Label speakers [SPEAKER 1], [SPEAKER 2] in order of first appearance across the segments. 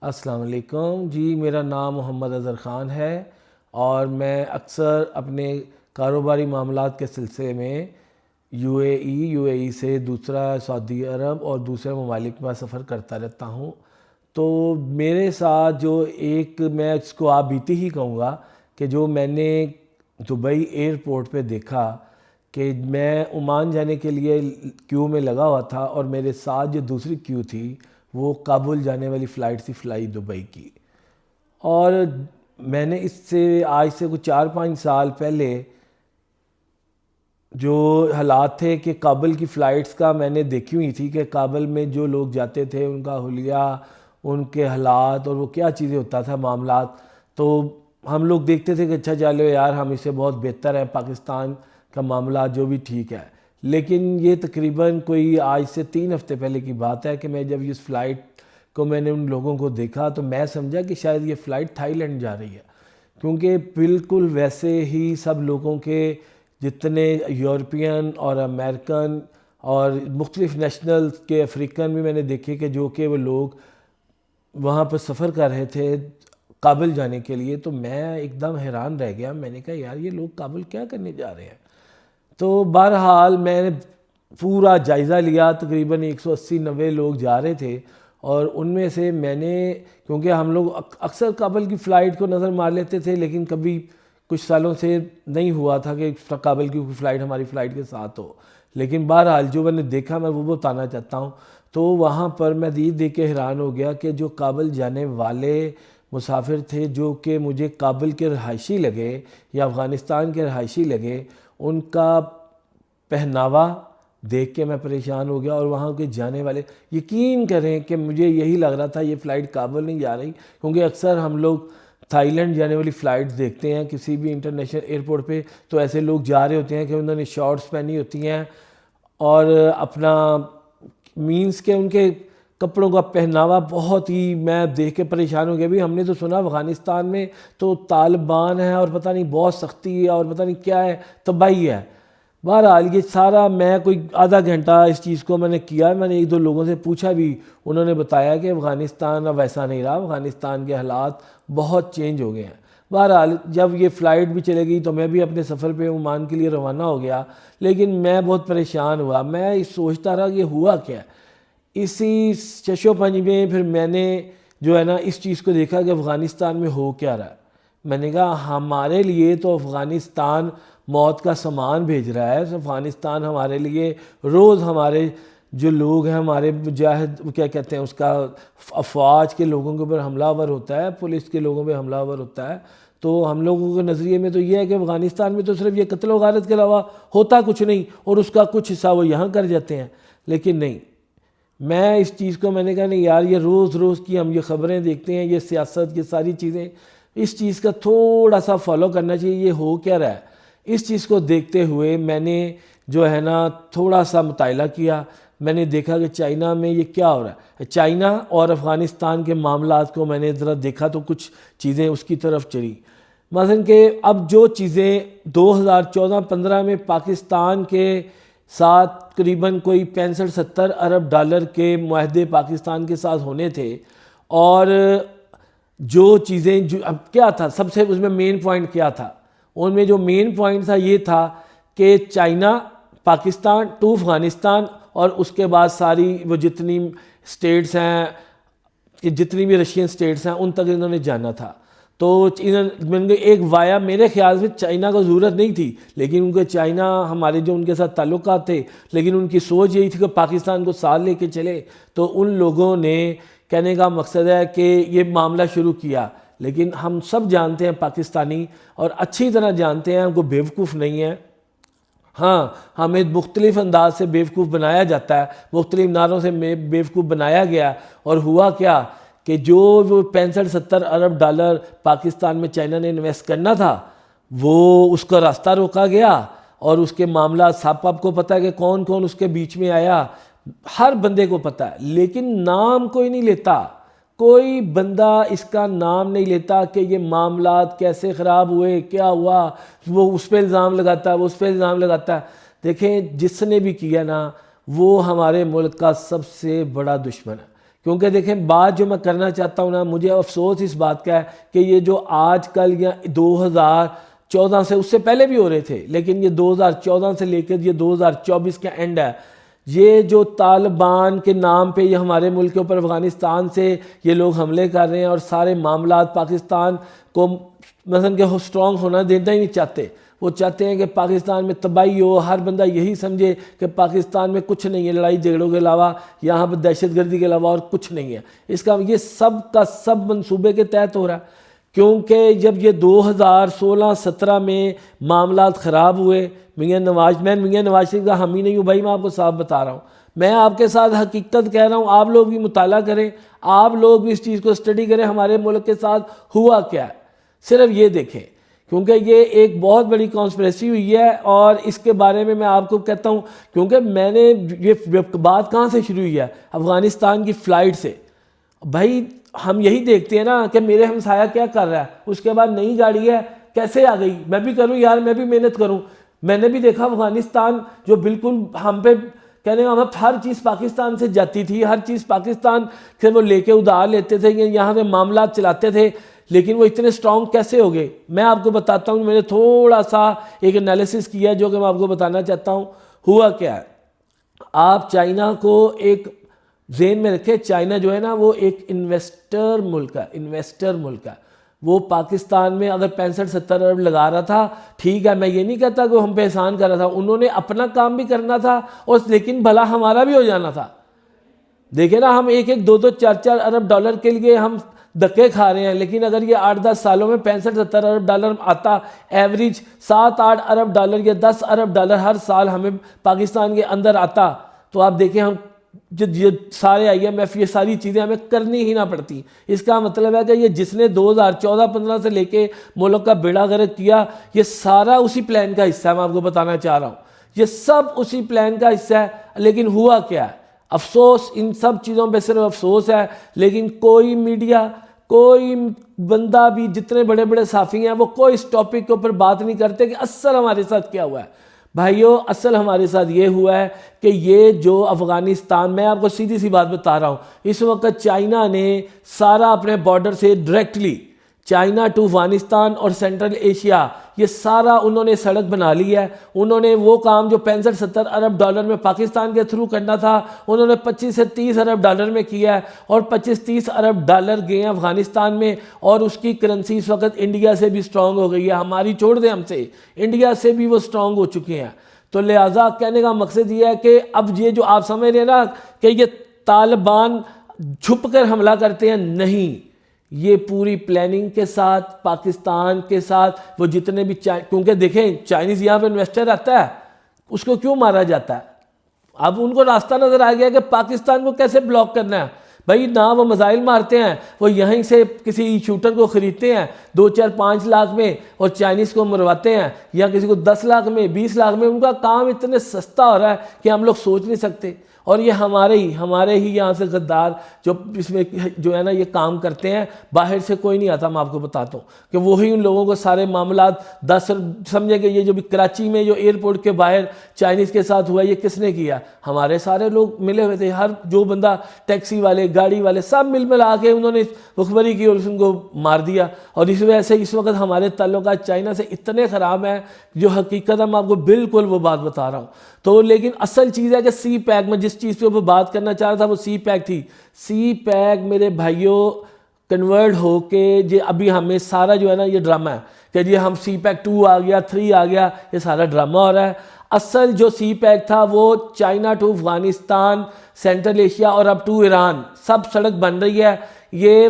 [SPEAKER 1] السلام علیکم جی، میرا نام محمد اظہر خان ہے اور میں اکثر اپنے کاروباری معاملات کے سلسلے میں یو اے ای سے دوسرا سعودی عرب اور دوسرے ممالک میں سفر کرتا رہتا ہوں۔ تو میرے ساتھ جو ایک میں اس کو آپ بیتی ہی کہوں گا کہ جو میں نے دبئی ایئرپورٹ پہ دیکھا کہ میں عمان جانے کے لیے کیو میں لگا ہوا تھا اور میرے ساتھ جو دوسری کیو تھی وہ کابل جانے والی فلائٹ تھی، فلائی دبئی کی۔ اور میں نے اس سے آج سے کچھ 4-5 سال پہلے جو حالات تھے کہ کابل کی فلائٹس کا میں نے دیکھی ہوئی تھی کہ کابل میں جو لوگ جاتے تھے ان کا حلیہ، ان کے حالات اور وہ کیا چیزیں ہوتا تھا معاملات، تو ہم لوگ دیکھتے تھے کہ اچھا چلو یار ہم اس سے بہت بہتر ہے، پاکستان کا معاملات جو بھی ٹھیک ہے۔ لیکن یہ تقریباً کوئی آج سے 3 ہفتے پہلے کی بات ہے کہ میں جب اس فلائٹ کو میں نے ان لوگوں کو دیکھا تو میں سمجھا کہ شاید یہ فلائٹ تھائی لینڈ جا رہی ہے، کیونکہ بالکل ویسے ہی سب لوگوں کے جتنے یورپین اور امریکن اور مختلف نیشنل کے افریقن بھی میں نے دیکھے کہ جو کہ وہ لوگ وہاں پر سفر کر رہے تھے کابل جانے کے لیے، تو میں ایک دم حیران رہ گیا۔ میں نے کہا یار یہ لوگ کابل کیا کرنے جا رہے ہیں؟ تو بہرحال میں نے پورا جائزہ لیا، تقریباً 180-90 لوگ جا رہے تھے اور ان میں سے میں نے، کیونکہ ہم لوگ اکثر کابل کی فلائٹ کو نظر مار لیتے تھے لیکن کبھی کچھ سالوں سے نہیں ہوا تھا کہ کابل کی فلائٹ ہماری فلائٹ کے ساتھ ہو، لیکن بہرحال جو میں نے دیکھا میں وہ بتانا چاہتا ہوں۔ تو وہاں پر میں دیکھ کے حیران ہو گیا کہ جو کابل جانے والے مسافر تھے جو کہ مجھے کابل کے رہائشی لگے یا افغانستان کے رہائشی لگے، ان کا پہناوا دیکھ کے میں پریشان ہو گیا۔ اور وہاں کے جانے والے، یقین کریں کہ مجھے یہی لگ رہا تھا یہ فلائٹ کابل نہیں جا رہی، کیونکہ اکثر ہم لوگ تھائی لینڈ جانے والی فلائٹ دیکھتے ہیں کسی بھی انٹرنیشنل ایئرپورٹ پہ، تو ایسے لوگ جا رہے ہوتے ہیں کہ انہوں نے شارٹس پہنی ہوتی ہیں اور اپنا مینس کہ ان کے کپڑوں کا پہناوا بہت ہی، میں دیکھ کے پریشان ہو گیا۔ بھی ہم نے تو سنا افغانستان میں تو طالبان ہے اور پتہ نہیں بہت سختی ہے اور پتہ نہیں کیا ہے، تباہی ہے۔ بہرحال یہ سارا میں کوئی آدھا گھنٹہ اس چیز کو میں نے کیا، میں نے 1-2 لوگوں سے پوچھا بھی، انہوں نے بتایا کہ افغانستان اب ویسا نہیں رہا، افغانستان کے حالات بہت چینج ہو گئے ہیں۔ بہرحال جب یہ فلائٹ بھی چلے گئی تو میں بھی اپنے سفر پہ عمان کے لیے روانہ ہو گیا، لیکن میں بہت پریشان ہوا۔ میں سوچتا رہا کہ ہوا کیا ہے۔ اسی چش و پنج میں پھر میں نے جو ہے نا اس چیز کو دیکھا کہ افغانستان میں ہو کیا رہا ہے۔ میں نے کہا ہمارے لیے تو افغانستان موت کا سامان بھیج رہا ہے، افغانستان ہمارے لیے روز ہمارے جو لوگ ہیں، ہمارے مجاہد کیا کہتے ہیں اس کا، افواج کے لوگوں کے اوپر حملہ آور ہوتا ہے، پولیس کے لوگوں پہ حملہ آور ہوتا ہے۔ تو ہم لوگوں کے نظریے میں تو یہ ہے کہ افغانستان میں تو صرف یہ قتل و غارت کے علاوہ ہوتا کچھ نہیں اور اس کا کچھ حصہ وہ یہاں کر جاتے ہیں، لیکن نہیں۔ میں اس چیز کو میں نے کہا نہیں یار، یہ روز روز کی ہم یہ خبریں دیکھتے ہیں، یہ سیاست، یہ ساری چیزیں، اس چیز کا تھوڑا سا فالو کرنا چاہیے، یہ ہو کیا رہا ہے۔ اس چیز کو دیکھتے ہوئے میں نے جو ہے نا تھوڑا سا مطالعہ کیا، میں نے دیکھا کہ چائنا میں یہ کیا ہو رہا ہے۔ چائنا اور افغانستان کے معاملات کو میں نے ذرا دیکھا تو کچھ چیزیں اس کی طرف چلی، مثلا کہ اب جو چیزیں 2014-15 میں پاکستان کے ساتھ تقریباً کوئی 65-70 ارب ڈالر کے معاہدے پاکستان کے ساتھ ہونے تھے، اور جو چیزیں جو اب کیا تھا سب سے اس میں مین پوائنٹ کیا تھا، ان میں جو مین پوائنٹ تھا یہ تھا کہ چائنا، پاکستان ٹو افغانستان، اور اس کے بعد ساری وہ جتنی سٹیٹس ہیں، جتنی بھی رشین سٹیٹس ہیں ان تک انہوں نے جانا تھا۔ تو ایک وایا میرے خیال سے چائنا کو ضرورت نہیں تھی، لیکن ان کے چائنا ہمارے جو ان کے ساتھ تعلقات تھے، لیکن ان کی سوچ یہی تھی کہ پاکستان کو ساتھ لے کے چلے، تو ان لوگوں نے کہنے کا مقصد ہے کہ یہ معاملہ شروع کیا۔ لیکن ہم سب جانتے ہیں پاکستانی، اور اچھی طرح جانتے ہیں، ہم کو بیوقوف نہیں ہے۔ ہاں ہمیں مختلف انداز سے بیوقوف بنایا جاتا ہے، مختلف نعروں سے بیوقوف بنایا گیا، اور ہوا کیا کہ جو 65-70 ارب ڈالر پاکستان میں چائنا نے انویسٹ کرنا تھا وہ اس کا راستہ روکا گیا، اور اس کے معاملات سب کو پتہ ہے کہ کون کون اس کے بیچ میں آیا، ہر بندے کو پتہ ہے، لیکن نام کوئی نہیں لیتا، کوئی بندہ اس کا نام نہیں لیتا کہ یہ معاملات کیسے خراب ہوئے، کیا ہوا۔ وہ اس پہ الزام لگاتا ہے، وہ اس پہ الزام لگاتا ہے۔ دیکھیں جس نے بھی کیا نا وہ ہمارے ملک کا سب سے بڑا دشمن ہے، کیونکہ دیکھیں بات جو میں کرنا چاہتا ہوں نا، مجھے افسوس اس بات کا ہے کہ یہ جو آج کل یا 2014 سے، اس سے پہلے بھی ہو رہے تھے، لیکن یہ 2014 سے لے کر یہ 2024 کا اینڈ ہے، یہ جو طالبان کے نام پہ یہ ہمارے ملک کے اوپر افغانستان سے یہ لوگ حملے کر رہے ہیں اور سارے معاملات پاکستان کو مثلا کہ سٹرونگ ہونا دینا ہی نہیں چاہتے. وہ چاہتے ہیں کہ پاکستان میں تباہی ہو، ہر بندہ یہی سمجھے کہ پاکستان میں کچھ نہیں ہے لڑائی جھگڑوں کے علاوہ، یہاں پہ دہشت گردی کے علاوہ اور کچھ نہیں ہے. اس کا یہ سب کا سب منصوبے کے تحت ہو رہا ہے، کیونکہ جب یہ 2016-17 میں معاملات خراب ہوئے، میں میاں نواز شریف کا حامی نہیں ہوں بھائی، میں آپ کو صاف بتا رہا ہوں، میں آپ کے ساتھ حقیقت کہہ رہا ہوں. آپ لوگ بھی مطالعہ کریں، آپ لوگ بھی اس چیز کو اسٹڈی کریں، ہمارے ملک کے ساتھ ہوا کیا ہے، صرف یہ دیکھیں، کیونکہ یہ ایک بہت بڑی کانسپریسی ہوئی ہے. اور اس کے بارے میں آپ کو کہتا ہوں، کیونکہ میں نے یہ بات کہاں سے شروع ہوئی ہے، افغانستان کی فلائٹ سے. بھائی ہم یہی دیکھتے ہیں نا کہ میرے ہمسایہ کیا کر رہا ہے، اس کے بعد نئی گاڑی ہے کیسے آ گئی، میں بھی کروں یار، میں بھی محنت کروں. میں نے بھی دیکھا افغانستان جو بالکل ہم پہ کہنے کا ہر چیز پاکستان سے جاتی تھی، ہر چیز پاکستان سے وہ لے کے ادھار لیتے تھے، یہاں سے معاملات چلاتے تھے، لیکن وہ اتنے سٹرونگ کیسے ہو گئے. میں آپ کو بتاتا ہوں، میں نے تھوڑا سا ایک انالیسس کیا ہے جو کہ میں آپ کو بتانا چاہتا ہوں. ہوا کیا ہے، آپ چائنا کو ایک ذہن میں رکھیں، چائنا جو ہے نا وہ ایک انویسٹر ملک ہے. وہ پاکستان میں اگر 65-70 ارب لگا رہا تھا، ٹھیک ہے، میں یہ نہیں کہتا کہ ہم پہ احسان کر رہا تھا، انہوں نے اپنا کام بھی کرنا تھا اور لیکن بھلا ہمارا بھی ہو جانا تھا. دیکھیں نا، ہم 1-2 4 ارب ڈالر کے لیے ہم دھکے کھا رہے ہیں، لیکن اگر یہ 8-10 سالوں میں 65-70 ارب ڈالر آتا، ایوریج 7-8 ارب ڈالر یا 10 ارب ڈالر ہر سال ہمیں پاکستان کے اندر آتا، تو آپ دیکھیں ہم یہ سارے IMF یہ ساری چیزیں ہمیں کرنی ہی نہ پڑتی. اس کا مطلب ہے کہ یہ جس نے 2014-15 سے لے کے ملک کا بیڑا غرق کیا، یہ سارا اسی پلان کا حصہ ہے. میں آپ کو بتانا چاہ رہا ہوں، یہ سب اسی پلان کا حصہ ہے. لیکن ہوا کیا ہے، افسوس، ان سب چیزوں پہ صرف افسوس ہے، لیکن کوئی میڈیا، کوئی بندہ بھی، جتنے بڑے بڑے صحافی ہیں، وہ کوئی اس ٹاپک کے اوپر بات نہیں کرتے کہ اصل ہمارے ساتھ کیا ہوا ہے. بھائیو، اصل ہمارے ساتھ یہ ہوا ہے کہ یہ جو افغانستان، میں آپ کو سیدھی سی بات بتا رہا ہوں، اس وقت چائنا نے سارا اپنے بارڈر سے ڈائریکٹلی چائنا ٹو افغانستان اور سینٹرل ایشیا، یہ سارا انہوں نے سڑک بنا لی ہے. انہوں نے وہ کام جو 65-70 ارب ڈالر میں پاکستان کے تھرو کرنا تھا، انہوں نے 25 سے 30 ارب ڈالر میں کیا ہے، اور 25-30 ارب ڈالر گئے ہیں افغانستان میں. اور اس کی کرنسی اس وقت انڈیا سے بھی سٹرونگ ہو گئی ہے، ہماری چھوڑ دیں، ہم سے انڈیا سے بھی وہ سٹرونگ ہو چکے ہیں. تو لہٰذا کہنے کا مقصد یہ ہے کہ اب یہ جو آپ سمجھ رہے ہیں نا کہ یہ طالبان چھپ کر حملہ کرتے ہیں، نہیں، یہ پوری پلاننگ کے ساتھ، پاکستان کے ساتھ، وہ جتنے بھی کیونکہ دیکھیں چائنیز یہاں پہ انویسٹر آتا ہے، اس کو کیوں مارا جاتا ہے؟ اب ان کو راستہ نظر آ گیا کہ پاکستان کو کیسے بلاک کرنا ہے. بھائی نہ وہ میزائل مارتے ہیں، وہ یہیں سے کسی شوٹر کو خریدتے ہیں 2-4-5 لاکھ میں اور چائنیز کو مرواتے ہیں، یا کسی کو 10 لاکھ میں، 20 لاکھ میں. ان کا کام اتنے سستا ہو رہا ہے کہ ہم لوگ سوچ نہیں سکتے. اور یہ ہمارے ہی یہاں سے غدار جو اس میں جو ہے نا یہ کام کرتے ہیں، باہر سے کوئی نہیں آتا. میں آپ کو بتاتا ہوں کہ وہی ان لوگوں کو سارے معاملات سمجھیں کہ یہ جو بھی کراچی میں جو ایئرپورٹ کے باہر چائنیز کے ساتھ ہوا، یہ کس نے کیا؟ ہمارے سارے لوگ ملے ہوئے تھے، ہر جو بندہ، ٹیکسی والے، گاڑی والے، سب ملا کے انہوں نے مخبری کی اور ان کو مار دیا. اور اس وجہ سے اس وقت ہمارے تعلقات چائنا سے اتنے خراب ہیں جو حقیقت میں آپ کو بالکل وہ بات بتا رہا ہوں. تو لیکن اصل چیز ہے کہ سی پیک، میں جس چیز پہ وہ بات کرنا چاہ رہا تھا وہ سی پیک تھی. سی پیک میرے بھائیوں کنورٹ ہو کے جی ابھی ہمیں سارا جو ہے نا یہ ڈرامہ ہے کہ جی ہم سی پیک 2 آ گیا، 3 آ گیا، یہ سارا ڈرامہ ہو رہا ہے. اصل جو سی پیک تھا وہ China to Afghanistan, central Asia اور اب ٹو ایران، سب سڑک بن رہی ہے. یہ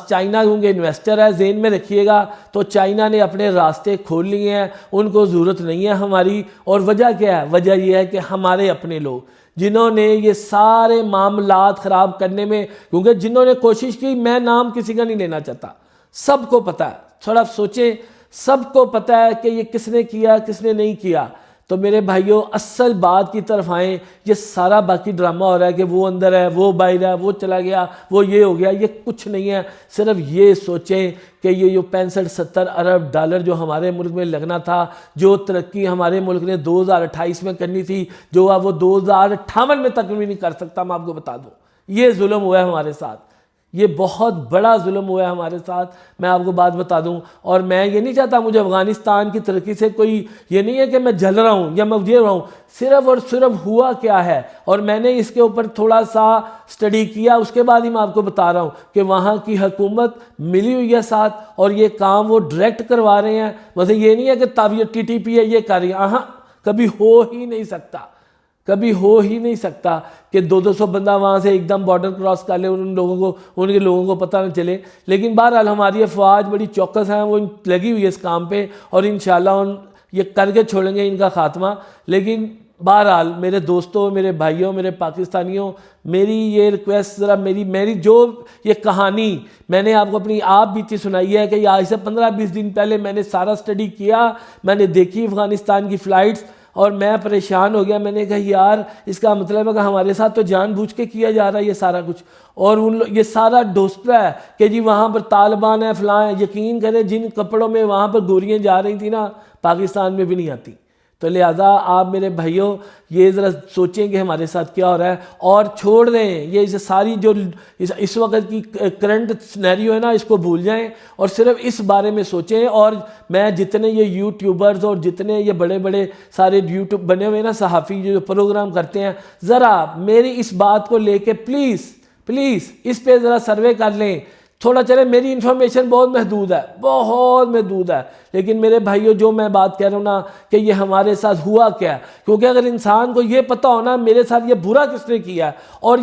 [SPEAKER 1] چائنا کیونکہ انویسٹر ہے، ذہن میں رکھیے گا، تو چائنا نے اپنے راستے کھول لیے ہیں، ان کو ضرورت نہیں ہے ہماری. اور وجہ کیا ہے؟ وجہ یہ ہے کہ ہمارے اپنے لوگ جنہوں نے یہ سارے معاملات خراب کرنے میں، کیونکہ جنہوں نے کوشش کی، میں نام کسی کا نہیں لینا چاہتا، سب کو پتہ ہے، تھوڑا سوچیں، سب کو پتہ ہے کہ یہ کس نے کیا، کس نے نہیں کیا. تو میرے بھائیوں اصل بات کی طرف آئیں. یہ سارا باقی ڈرامہ ہو رہا ہے کہ وہ اندر ہے، وہ باہر ہے، وہ چلا گیا، وہ یہ ہو گیا، یہ کچھ نہیں ہے. صرف یہ سوچیں کہ یہ جو 65-70 ارب ڈالر جو ہمارے ملک میں لگنا تھا، جو ترقی ہمارے ملک نے 2028 میں کرنی تھی، جو اب وہ 2058 میں تک بھی نہیں کر سکتا. میں آپ کو بتا دوں یہ ظلم ہوا ہے ہمارے ساتھ، یہ بہت بڑا ظلم ہوا ہے ہمارے ساتھ. میں آپ کو بات بتا دوں، اور میں یہ نہیں چاہتا مجھے افغانستان کی ترقی سے کوئی یہ نہیں ہے کہ میں جل رہا ہوں یا میں یہ رہا ہوں، صرف اور صرف ہوا کیا ہے. اور میں نے اس کے اوپر تھوڑا سا سٹڈی کیا، اس کے بعد ہی میں آپ کو بتا رہا ہوں کہ وہاں کی حکومت ملی ہوئی ہے ساتھ، اور یہ کام وہ ڈائریکٹ کروا رہے ہیں. مطلب یہ نہیں ہے کہ تب یہ TTP ہے یہ کر رہی ہے، ہاں کبھی ہو ہی نہیں سکتا، کبھی ہو ہی نہیں سکتا کہ 200 بندہ وہاں سے ایک دم بارڈر کراس کر لے، ان کے لوگوں کو پتہ نہ چلے. لیکن بہرحال ہماری افواج بڑی چوکس ہیں، وہ لگی ہوئی ہے اس کام پہ، اور انشاءاللہ یہ کر کے چھوڑیں گے ان کا خاتمہ. لیکن بہرحال میرے دوستوں، میرے بھائیوں، میرے پاکستانیوں، میری یہ ریکویسٹ ذرا میری جو یہ کہانی میں نے آپ کو اپنی آپ بیتی سنائی ہے کہ آج سے 15-20 دن پہلے میں نے سارا سٹڈی کیا، میں نے دیکھی افغانستان کی فلائٹس، اور میں پریشان ہو گیا. میں نے کہا یار اس کا مطلب ہے کہ ہمارے ساتھ تو جان بوجھ کے کیا جا رہا ہے یہ سارا کچھ، اور یہ سارا ڈوسٹرا ہے کہ جی وہاں پر طالبان ہیں فلاں ہیں. یقین کریں جن کپڑوں میں وہاں پر گولیاں جا رہی تھیں نا پاکستان میں بھی نہیں آتی. تو لہٰذا آپ میرے بھائیوں یہ ذرا سوچیں کہ ہمارے ساتھ کیا ہو رہا ہے، اور چھوڑ دیں یہ ساری جو اس وقت کی کرنٹ سینیریو ہے نا، اس کو بھول جائیں اور صرف اس بارے میں سوچیں. اور میں جتنے یہ یوٹیوبرز اور جتنے یہ بڑے بڑے سارے یوٹیوب بنے ہوئے نا صحافی جو پروگرام کرتے ہیں، ذرا میری اس بات کو لے کے پلیز اس پہ ذرا سروے کر لیں. تھوڑا چلے میری انفارمیشن بہت محدود ہے، لیکن میرے بھائیوں جو میں بات کہہ رہا ہوں نا کہ یہ ہمارے ساتھ ہوا کیا ہے، کیونکہ اگر انسان کو یہ پتہ ہونا میرے ساتھ یہ برا کس نے کیا ہے، اور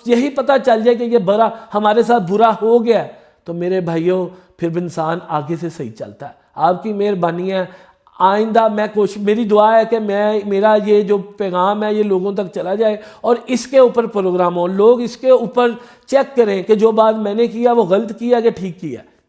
[SPEAKER 1] یہی پتہ چل جائے کہ یہ برا ہمارے ساتھ برا ہو گیا ہے، تو میرے بھائیوں پھر انسان آگے سے صحیح چلتا ہے. آپ کی مہربانی ہے. آئندہ میری دعا ہے کہ میرا یہ جو پیغام ہے یہ لوگوں تک چلا جائے، اور اس کے اوپر پروگرام ہو، لوگ اس کے اوپر چیک کریں کہ جو بات میں نے کیا وہ غلط کیا کہ ٹھیک کیا.